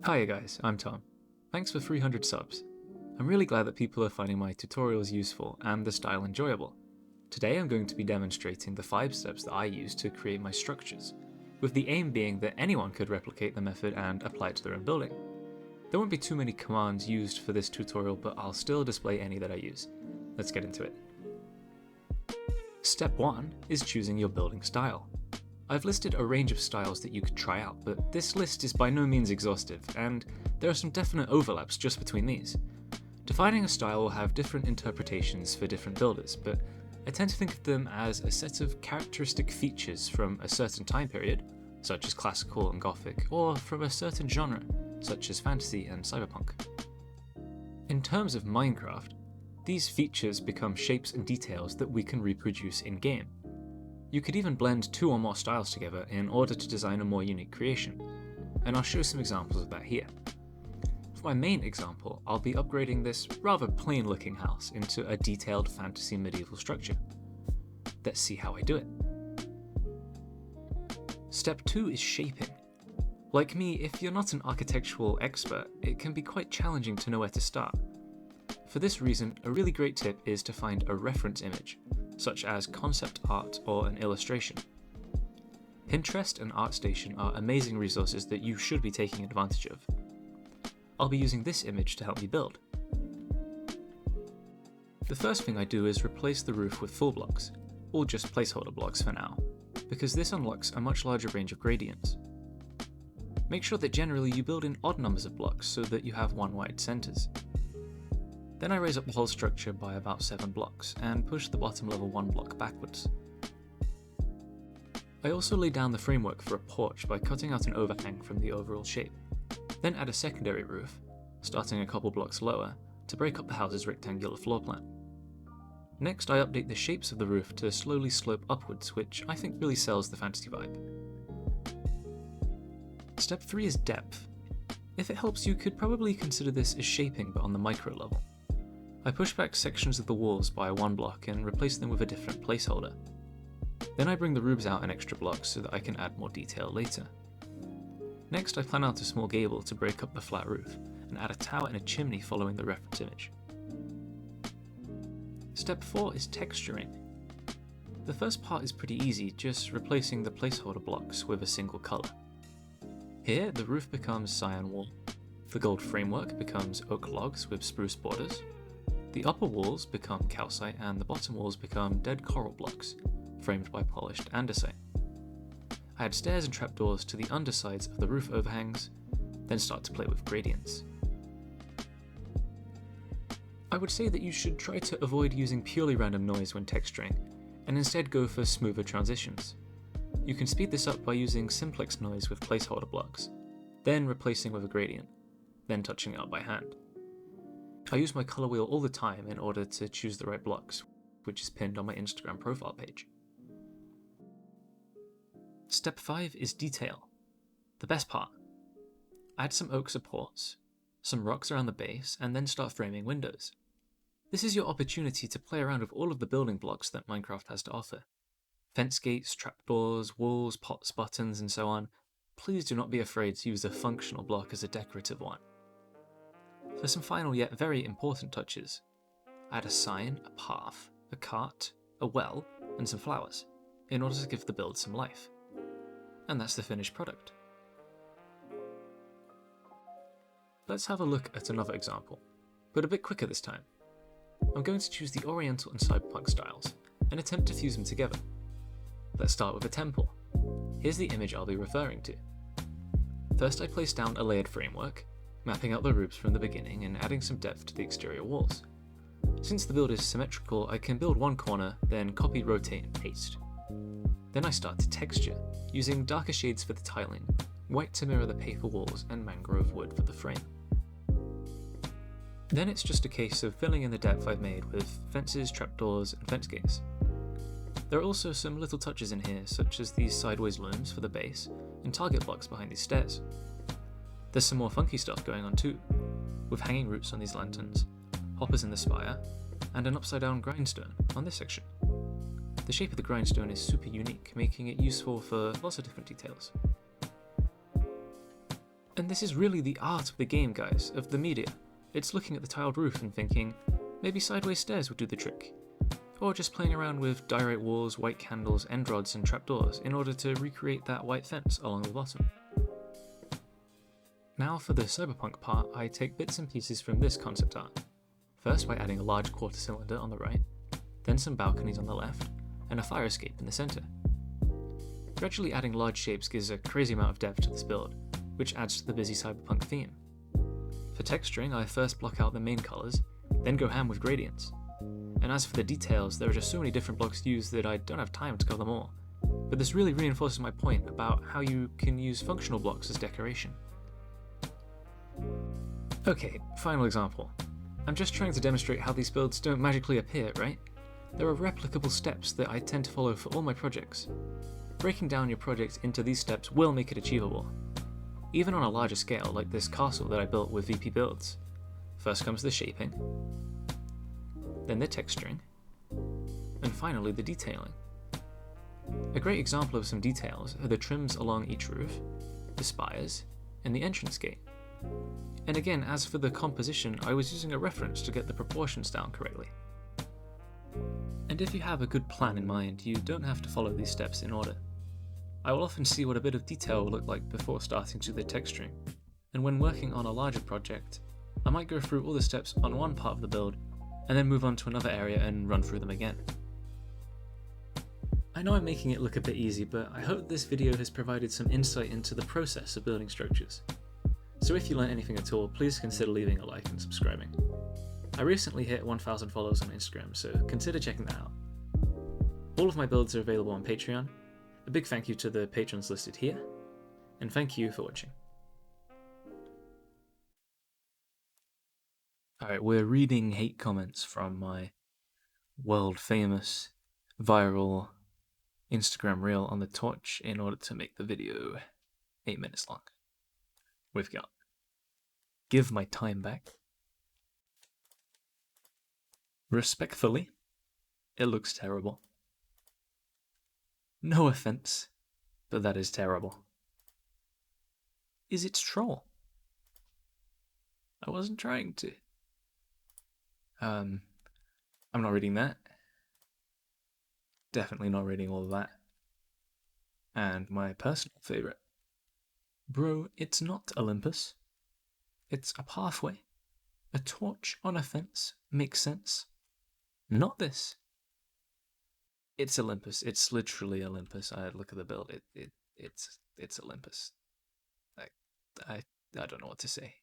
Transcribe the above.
Hiya guys, I'm Tom. Thanks for 300 subs. I'm really glad that people are finding my tutorials useful and the style enjoyable. Today I'm going to be demonstrating the 5 steps that I use to create my structures, with the aim being that anyone could replicate the method and apply it to their own building. There won't be too many commands used for this tutorial, but I'll still display any that I use. Let's get into it. Step 1 is choosing your building style. I've listed a range of styles that you could try out, but this list is by no means exhaustive, and there are some definite overlaps just between these. Defining a style will have different interpretations for different builders, but I tend to think of them as a set of characteristic features from a certain time period, such as classical and gothic, or from a certain genre, such as fantasy and cyberpunk. In terms of Minecraft, these features become shapes and details that we can reproduce in-game. You could even blend 2 or more styles together in order to design a more unique creation, and I'll show some examples of that here. For my main example, I'll be upgrading this rather plain looking house into a detailed fantasy medieval structure. Let's see how I do it. Step 2 is shaping. Like me, if you're not an architectural expert, it can be quite challenging to know where to start. For this reason, a really great tip is to find a reference image, such as concept art or an illustration. Pinterest and ArtStation are amazing resources that you should be taking advantage of. I'll be using this image to help me build. The first thing I do is replace the roof with full blocks, or just placeholder blocks for now, because this unlocks a much larger range of gradients. Make sure that generally you build in odd numbers of blocks so that you have one wide centers. Then I raise up the whole structure by about 7 blocks and push the bottom level 1 block backwards. I also lay down the framework for a porch by cutting out an overhang from the overall shape, then add a secondary roof, starting a couple blocks lower, to break up the house's rectangular floor plan. Next I update the shapes of the roof to slowly slope upwards, which I think really sells the fantasy vibe. Step 3 is depth. If it helps, you could probably consider this as shaping but on the micro level. I push back sections of the walls by 1 block and replace them with a different placeholder. Then I bring the roofs out an extra block so that I can add more detail later. Next I plan out a small gable to break up the flat roof, and add a tower and a chimney following the reference image. Step 4 is texturing. The first part is pretty easy, just replacing the placeholder blocks with a single colour. Here the roof becomes cyan wool, the gold framework becomes oak logs with spruce borders, the upper walls become calcite and the bottom walls become dead coral blocks, framed by polished andesite. I add stairs and trapdoors to the undersides of the roof overhangs, then start to play with gradients. I would say that you should try to avoid using purely random noise when texturing, and instead go for smoother transitions. You can speed this up by using simplex noise with placeholder blocks, then replacing with a gradient, then touching it up by hand. I use my color wheel all the time in order to choose the right blocks, which is pinned on my Instagram profile page. Step 5 is detail. The best part. Add some oak supports, some rocks around the base, and then start framing windows. This is your opportunity to play around with all of the building blocks that Minecraft has to offer. Fence gates, trapdoors, walls, pots, buttons, and so on. Please do not be afraid to use a functional block as a decorative one. For some final yet very important touches, add a sign, a path, a cart, a well, and some flowers, in order to give the build some life. And that's the finished product. Let's have a look at another example, but a bit quicker this time. I'm going to choose the Oriental and Cyberpunk styles, and attempt to fuse them together. Let's start with a temple. Here's the image I'll be referring to. First I place down a layered framework, mapping out the roofs from the beginning and adding some depth to the exterior walls. Since the build is symmetrical, I can build one corner, then copy, rotate, and paste. Then I start to texture, using darker shades for the tiling, white to mirror the paper walls, and mangrove wood for the frame. Then it's just a case of filling in the depth I've made with fences, trapdoors, and fence gates. There are also some little touches in here, such as these sideways looms for the base, and target blocks behind these stairs. There's some more funky stuff going on too, with hanging roots on these lanterns, hoppers in the spire, and an upside down grindstone on this section. The shape of the grindstone is super unique, making it useful for lots of different details. And this is really the art of the game, guys, of the media. It's looking at the tiled roof and thinking, maybe sideways stairs would do the trick. Or just playing around with diorite walls, white candles, end rods and trapdoors in order to recreate that white fence along the bottom. Now for the cyberpunk part, I take bits and pieces from this concept art. First by adding a large quarter cylinder on the right, then some balconies on the left, and a fire escape in the centre. Gradually adding large shapes gives a crazy amount of depth to this build, which adds to the busy cyberpunk theme. For texturing, I first block out the main colours, then go ham with gradients. And as for the details, there are just so many different blocks used that I don't have time to cover them all. But this really reinforces my point about how you can use functional blocks as decoration. Okay, final example. I'm just trying to demonstrate how these builds don't magically appear, right? There are replicable steps that I tend to follow for all my projects. Breaking down your project into these steps will make it achievable. Even on a larger scale, like this castle that I built with VP Builds. First comes the shaping, then the texturing, and finally the detailing. A great example of some details are the trims along each roof, the spires, and the entrance gate. And again, as for the composition, I was using a reference to get the proportions down correctly. And if you have a good plan in mind, you don't have to follow these steps in order. I will often see what a bit of detail will look like before starting to do the texturing, and when working on a larger project, I might go through all the steps on one part of the build, and then move on to another area and run through them again. I know I'm making it look a bit easy, but I hope this video has provided some insight into the process of building structures. So if you learned anything at all, please consider leaving a like and subscribing. I recently hit 1,000 followers on Instagram, so consider checking that out. All of my builds are available on Patreon. A big thank you to the patrons listed here, and thank you for watching. Alright, we're reading hate comments from my world famous viral Instagram reel on the torch in order to make the video 8 minutes long. We've got "Give my time back." "Respectfully, it looks terrible." "No offense, but that is terrible." "Is it troll?" "I wasn't trying to." I'm not reading that. Definitely not reading all of that. And my personal favourite. "Bro, it's not Olympus. It's a pathway. A torch on a fence makes sense. Not this." It's Olympus. It's literally Olympus. I look at the build. It's Olympus. I don't know what to say.